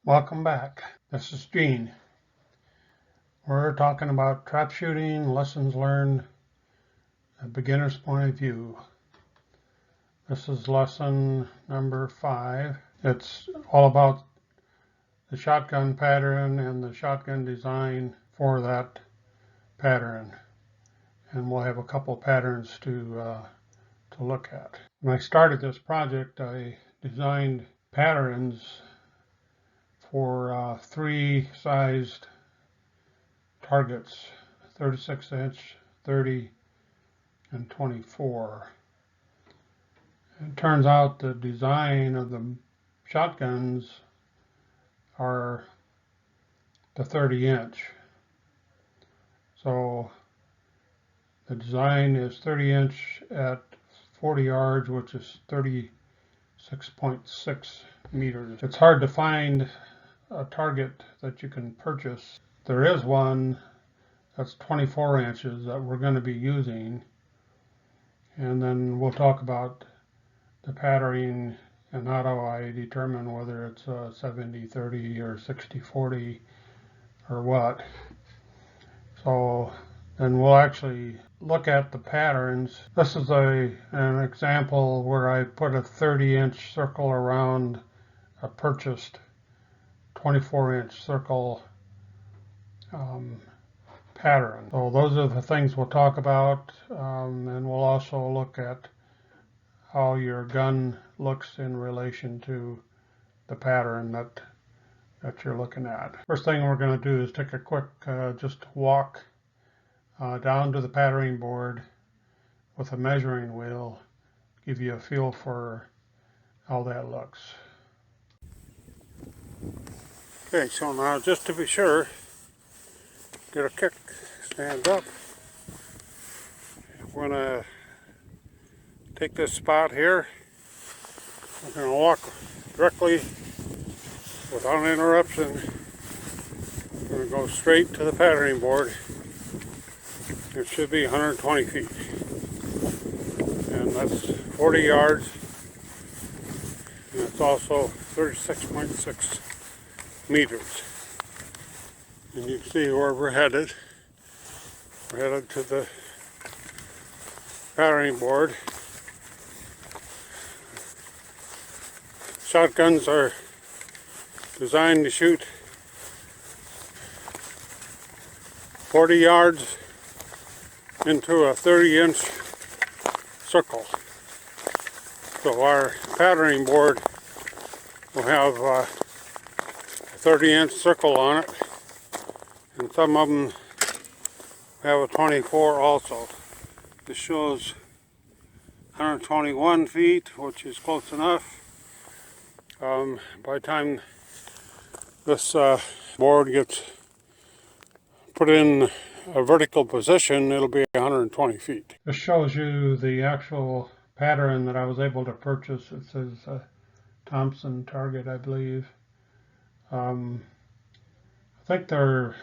Welcome back. This is Gene. We're talking about trap shooting, lessons learned, a beginner's point of view. This is lesson number 5. It's all about the shotgun pattern and the shotgun design for that pattern. And we'll have a couple patterns to look at. When I started this project, I designed patterns for 3 sized targets, 36 inch, 30, and 24. It turns out the design of the shotguns are the 30 inch. So the design is 30 inch at 40 yards, which is 36.6 meters. It's hard to find a target that you can purchase. There is one that's 24 inches that we're going to be using, and then we'll talk about the patterning and how do I determine whether it's 70-30 or 60-40 or what. So then we'll actually look at the patterns. This is an example where I put a 30-inch circle around a purchased 24-inch circle pattern. So those are the things we'll talk about, and we'll also look at how your gun looks in relation to the pattern that you're looking at. First thing we're going to do is take a quick just walk down to the patterning board with a measuring wheel, give you a feel for how that looks. Okay, so now just to be sure, get a kick, stand up. We're going to take this spot here. We're going to walk directly without interruption. We're going to go straight to the patterning board. It should be 120 feet. And that's 40 yards. And it's also 36.6 meters. And you can see where we're headed. We're headed to the patterning board. Shotguns are designed to shoot 40 yards into a 30-inch circle. So our patterning board will have a 30-inch circle on it, and some of them have a 24 also. This shows 121 feet, which is close enough. By the time this board gets put in a vertical position, it'll be 120 feet. This shows you the actual pattern that I was able to purchase. It says Thompson Target, I believe. I think they're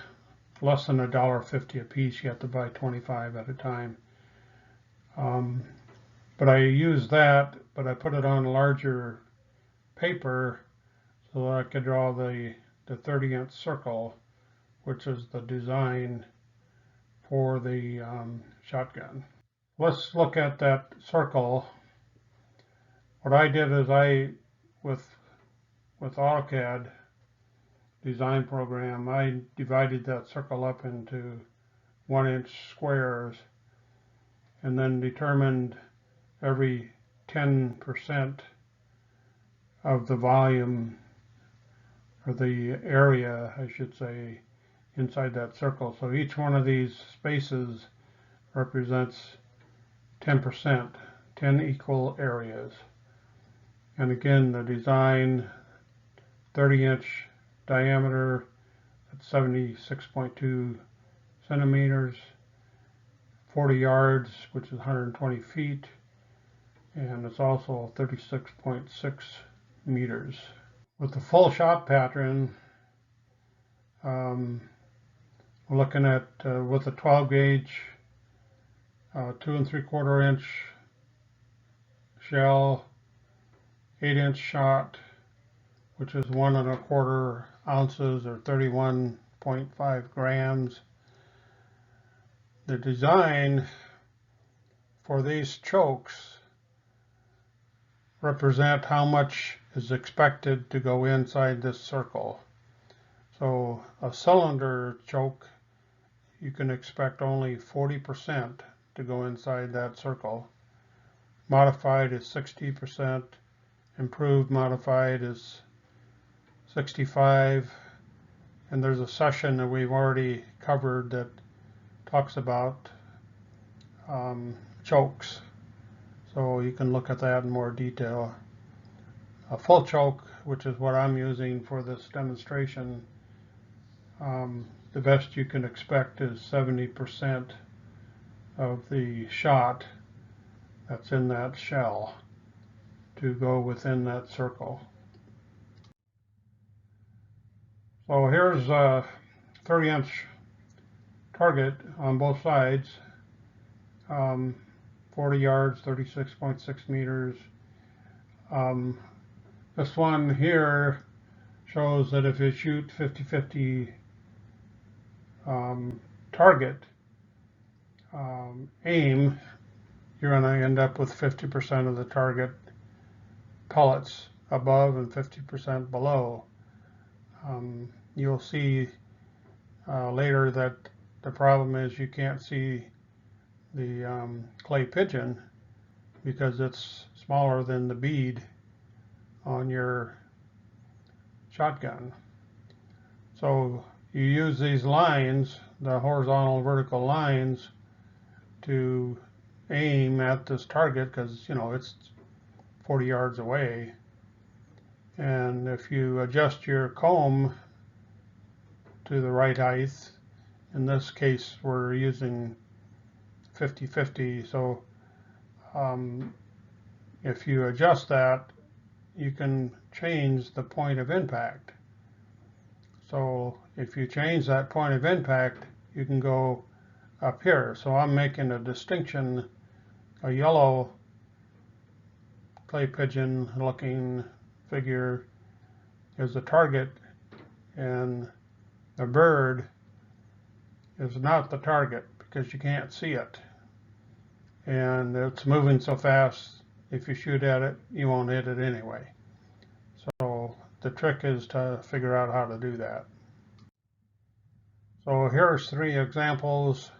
less than $1.50 a piece. You have to buy 25 at a time. But I used that, but I put it on larger paper so that I could draw the 30-inch circle, which is the design for the shotgun. Let's look at that circle. What I did is with AutoCAD design program, I divided that circle up into 1-inch squares and then determined every 10% of the volume, or the area, I should say, inside that circle. So each one of these spaces represents 10%, 10 equal areas. And again, the design, 30-inch diameter at 76.2 centimeters, 40 yards, which is 120 feet, and it's also 36.6 meters. With the full shot pattern, we're looking at with a 12 gauge, 2 3/4 inch shell, 8-inch shot, which is 1¼ ounces or 31.5 grams. The design for these chokes represent how much is expected to go inside this circle. So a cylinder choke, you can expect only 40% to go inside that circle. Modified is 60%, improved modified is 65%, and there's a session that we've already covered that talks about chokes. So you can look at that in more detail. A full choke, which is what I'm using for this demonstration, the best you can expect is 70% of the shot that's in that shell to go within that circle. So here's a 30-inch target on both sides, 40 yards, 36.6 meters. This one here shows that if you shoot 50-50 target aim, you're going to end up with 50% of the target pellets above and 50% below. You'll see later that the problem is you can't see the clay pigeon because it's smaller than the bead on your shotgun. So you use these lines, the horizontal and vertical lines, to aim at this target because, you know, it's 40 yards away. And if you adjust your comb to the right height, in this case we're using 50-50, so if you adjust that, you can change the point of impact. So if you change that point of impact, you can go up here. So I'm making a distinction. A yellow clay pigeon looking figure is the target, and the bird is not the target because you can't see it, and it's moving so fast, if you shoot at it, you won't hit it anyway. So the trick is to figure out how to do that. So here's 3 examples.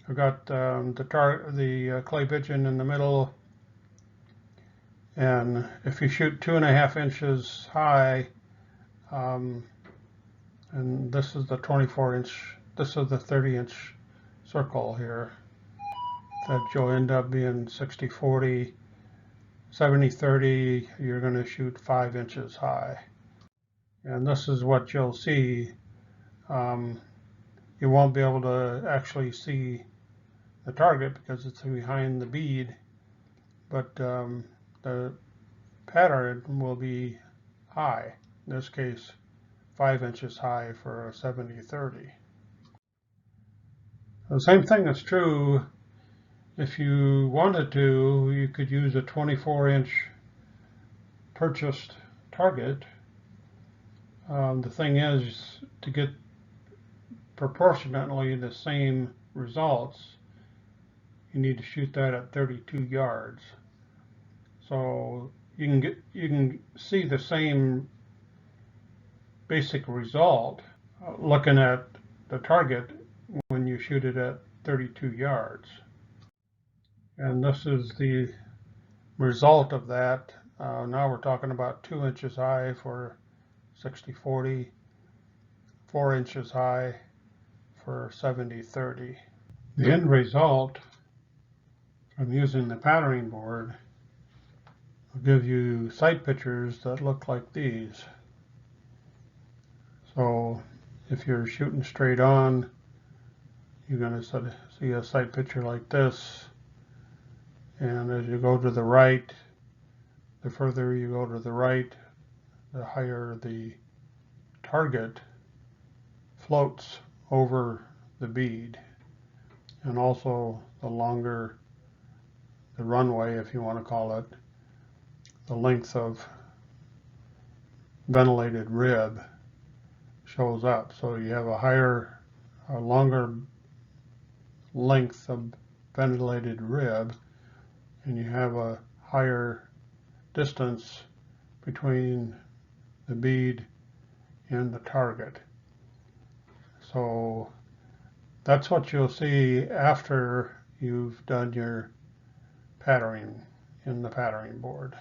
I've got the clay pigeon in the middle, and if you shoot 2.5 inches high, and this is the 24-inch, this is the 30-inch circle here, that you'll end up being 60-40, 70-30, you're going to shoot 5 inches high. And this is what you'll see. You won't be able to actually see the target because it's behind the bead, but the pattern will be high. In this case, 5 inches high for a 70-30. The same thing is true if you wanted to. You could use a 24-inch purchased target. The thing is, to get proportionately the same results, you need to shoot that at 32 yards. So you can see the same basic result looking at the target when you shoot it at 32 yards. And this is the result of that. Now we're talking about 2 inches high for 60-40, 4 inches high for 70-30. The end result from using the patterning board will give you sight pictures that look like these. So if you're shooting straight on, you're going to see a sight picture like this. And as you go to the right, the further you go to the right, the higher the target floats over the bead, and also the longer the runway, if you want to call it, the length of ventilated rib shows up. So you have a longer length of ventilated rib, and you have a higher distance between the bead and the target. So that's what you'll see after you've done your patterning in the patterning board.